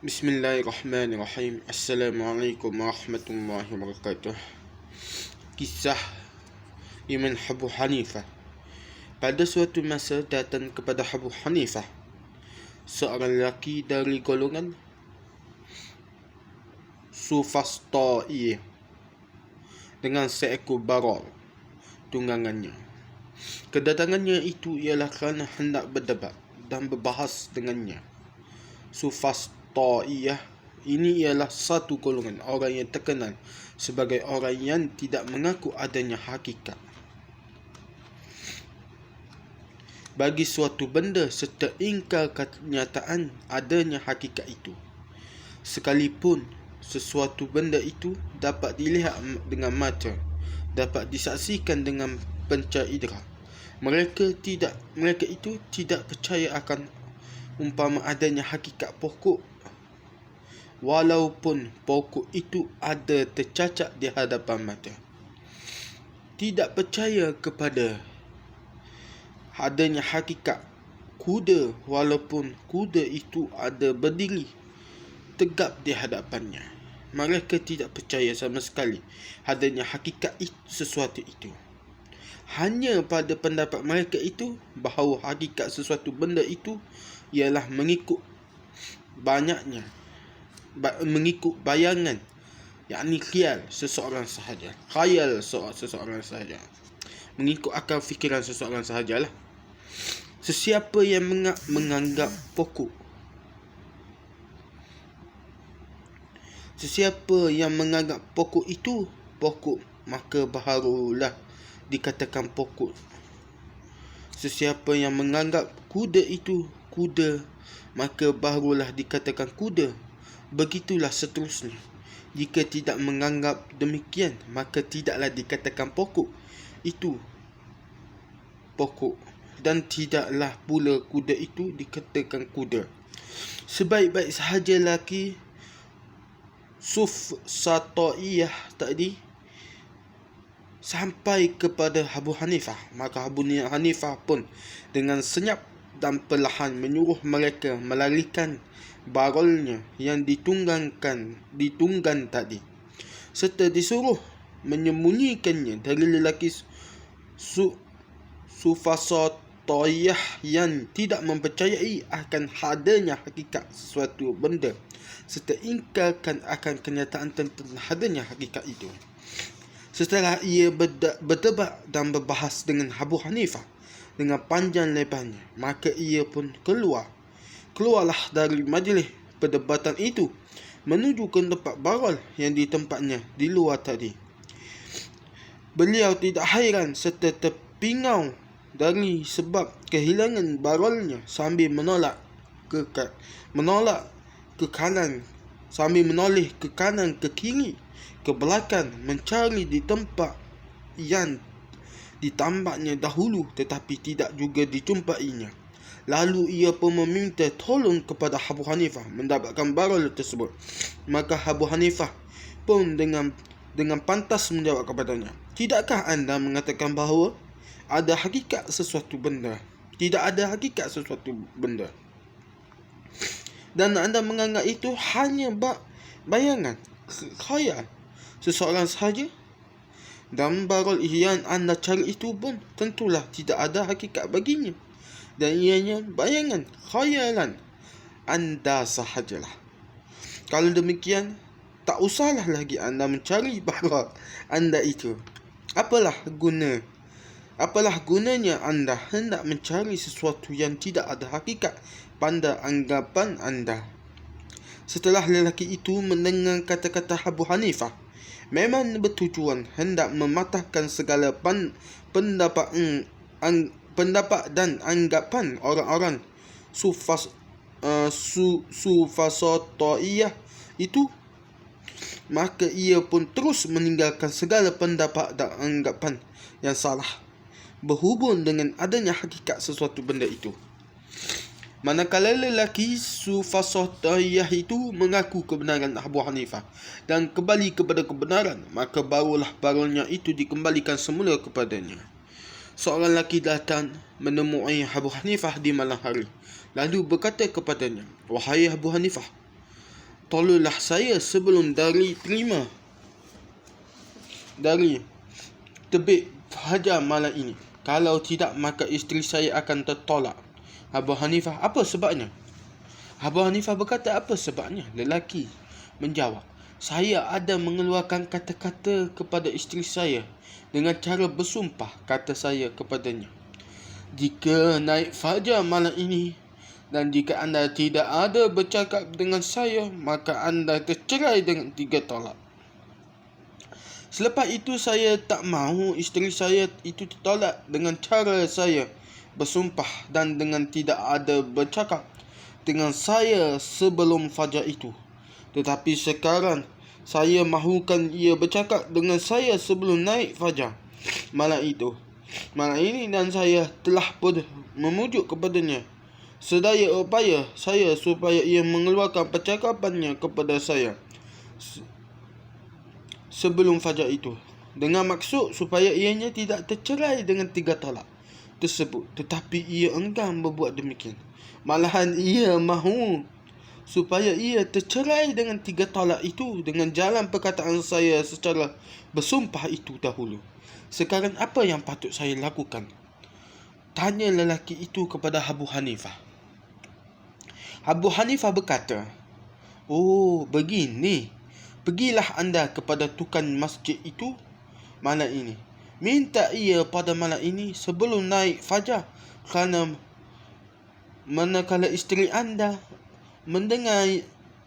Bismillahirrahmanirrahim. Assalamualaikum warahmatullahi wabarakatuh. Kisah Imam Abu Hanifah. Pada suatu masa datang kepada Abu Hanifah seorang lelaki dari golongan Sufasta'iyah dengan seekor baral tunggangannya. Kedatangannya itu ialah kerana hendak berdebat dan berbahas dengannya. Sufasta'iyah ini ialah satu golongan orang yang terkenal sebagai orang yang tidak mengaku adanya hakikat bagi suatu benda serta ingkar kenyataan adanya hakikat itu, sekalipun sesuatu benda itu dapat dilihat dengan mata, dapat disaksikan dengan panca indera. Mereka itu tidak percaya akan umpama adanya hakikat pokok, walaupun pokok itu ada tercacat di hadapan mata. Tidak percaya kepada adanya hakikat kuda, walaupun kuda itu ada berdiri tegap di hadapannya. Mereka tidak percaya sama sekali adanya hakikat sesuatu itu. Hanya pada pendapat mereka itu bahawa hakikat sesuatu benda itu ialah mengikut bayangan, yakni khayal seseorang sahaja. Mengikut akal fikiran seseorang sahajalah. Sesiapa yang menganggap pokok itu pokok, maka barulah dikatakan pokok. Sesiapa yang menganggap kuda itu kuda, maka barulah dikatakan kuda. Begitulah seterusnya. Jika tidak menganggap demikian, maka tidaklah dikatakan pokok itu pokok, dan tidaklah pula kuda itu dikatakan kuda. Sebaik-baik sahaja lelaki Sufasta'iyah tadi sampai kepada Abu Hanifah, maka Abu Hanifah pun dengan senyap dan perlahan menyuruh mereka melarikan baralnya yang ditunggang tadi, serta disuruh menyembunyikannya dari lelaki Sufasta'iyah yang tidak mempercayai akan adanya hakikat sesuatu benda serta ingkarkan akan kenyataan tentang adanya hakikat itu. Setelah ia berdebat dan berbahas dengan Abu Hanifah dengan panjang lebarnya, maka ia pun keluarlah dari majlis perdebatan itu menuju ke tempat baral yang ditempatnya di luar tadi. Beliau tidak hairan serta terpingau dari sebab kehilangan baralnya, sambil menoleh ke kanan ke kiri ke belakang mencari di tempat yang ditambaknya dahulu tetapi tidak juga dijumpainya. Lalu ia pun meminta tolong kepada Abu Hanifah mendapatkan baral tersebut. Maka Abu Hanifah pun dengan pantas menjawab kepadanya, "Tidakkah anda mengatakan bahawa ada hakikat sesuatu benda? Tidak ada hakikat sesuatu benda. Dan anda menganggap itu hanya bayangan, khayal seseorang sahaja. Dan baral yang anda cari itu pun tentulah tidak ada hakikat baginya, dan ianya bayangan, khayalan anda sahajalah. Kalau demikian, tak usahlah lagi anda mencari baral anda itu. Apalah gunanya anda hendak mencari sesuatu yang tidak ada hakikat pada anggapan anda." Setelah lelaki itu mendengar kata-kata Abu Hanifah, memang bertujuan hendak mematahkan segala pendapat dan anggapan orang-orang Sufasta'iyah itu, maka ia pun terus meninggalkan segala pendapat dan anggapan yang salah berhubung dengan adanya hakikat sesuatu benda itu. Manakala lelaki Sufasta'iyah itu mengaku kebenaran Abu Hanifah dan kembali kepada kebenaran, maka barulah baralnya itu dikembalikan semula kepadanya. Seorang lelaki datang menemui Abu Hanifah di malam hari, lalu berkata kepadanya, "Wahai Abu Hanifah, tolonglah saya sebelum dari terbit fajar malam ini. Kalau tidak, maka isteri saya akan tertolak. Abu Hanifah, apa sebabnya? Abu Hanifah berkata, apa sebabnya? Lelaki menjawab, saya ada mengeluarkan kata-kata kepada isteri saya dengan cara bersumpah. Kata saya kepadanya, jika naik fajar malam ini dan jika anda tidak ada bercakap dengan saya, maka anda tercerai dengan 3 tolak. Selepas itu saya tak mahu isteri saya itu ditolak dengan cara saya bersumpah dan dengan tidak ada bercakap dengan saya sebelum fajar itu. Tetapi sekarang saya mahukan ia bercakap dengan saya sebelum naik fajar malam ini, dan saya telah pun memujuk kepadanya sedaya upaya saya supaya ia mengeluarkan percakapannya kepada saya sebelum fajar itu, dengan maksud supaya ianya tidak tercerai dengan 3 tolak tersebut. Tetapi ia enggan berbuat demikian. Malahan ia mahu supaya ia tercerai dengan 3 tolak itu dengan jalan perkataan saya secara bersumpah itu dahulu. Sekarang apa yang patut saya lakukan? Tanya lelaki itu kepada Abu Hanifah. Abu Hanifah berkata, oh, begini. Pergilah anda kepada tukang masjid itu malam ini. Minta ia pada malam ini sebelum naik fajar, kerana manakala isteri anda mendengar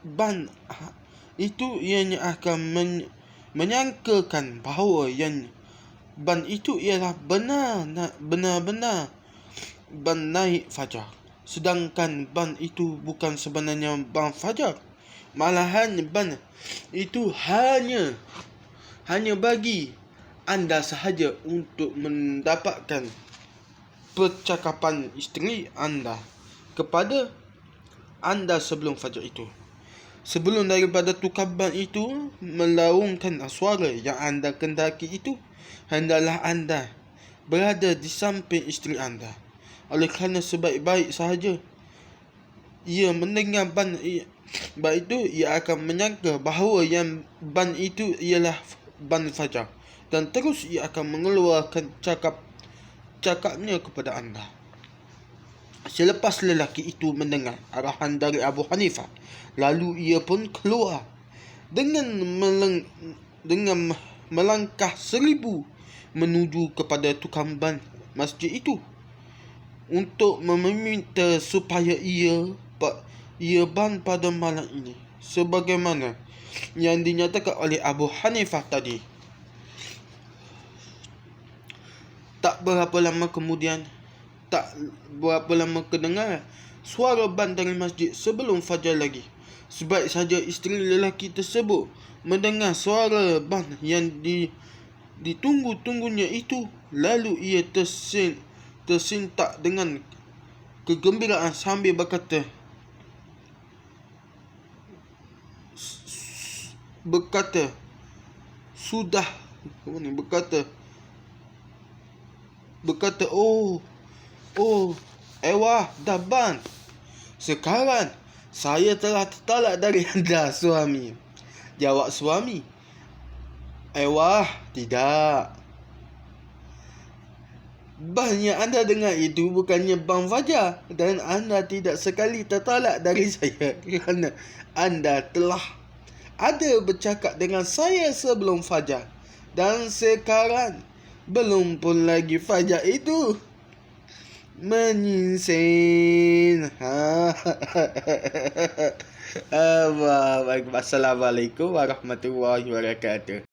ban itu, ianya akan menyangkakan bahawa yang ban itu ialah benar-benar ban naik fajar, sedangkan ban itu bukan sebenarnya ban fajar. Malahan ban itu hanya bagi anda sahaja untuk mendapatkan percakapan isteri anda kepada anda sebelum fajar itu. Sebelum daripada tukang ban itu melaungkan suara yang anda kendaki itu, hendaklah anda berada di samping isteri anda. Oleh kerana sebaik-baik sahaja ia mendengar ban itu, ia akan menyangka bahawa yang ban itu ialah ban fajar, dan terus ia akan mengeluarkan cakapnya kepada anda. Selepas lelaki itu mendengar arahan dari Abu Hanifah, lalu ia pun keluar dengan melangkah 1000 menuju kepada tukang ban masjid itu untuk meminta supaya ia ban pada malam ini, sebagaimana yang dinyatakan oleh Abu Hanifah tadi. Tak berapa lama kedengar suara ban dari masjid sebelum fajar lagi. Sebaik saja isteri lelaki tersebut mendengar suara ban yang ditunggu-tunggunya itu, lalu ia tersentak dengan kegembiraan sambil berkata, oh, ewah, dah ban. Sekarang saya telah tertolak dari anda, suami. Jawab suami, ewah, tidak. Ban yang anda dengar itu bukannya ban fajar, dan anda tidak sekali tertolak dari saya kerana anda telah ada bercakap dengan saya sebelum fajar, dan sekarang belum pun lagi fajar itu menyingsing. Assalamualaikum warahmatullahi wabarakatuh.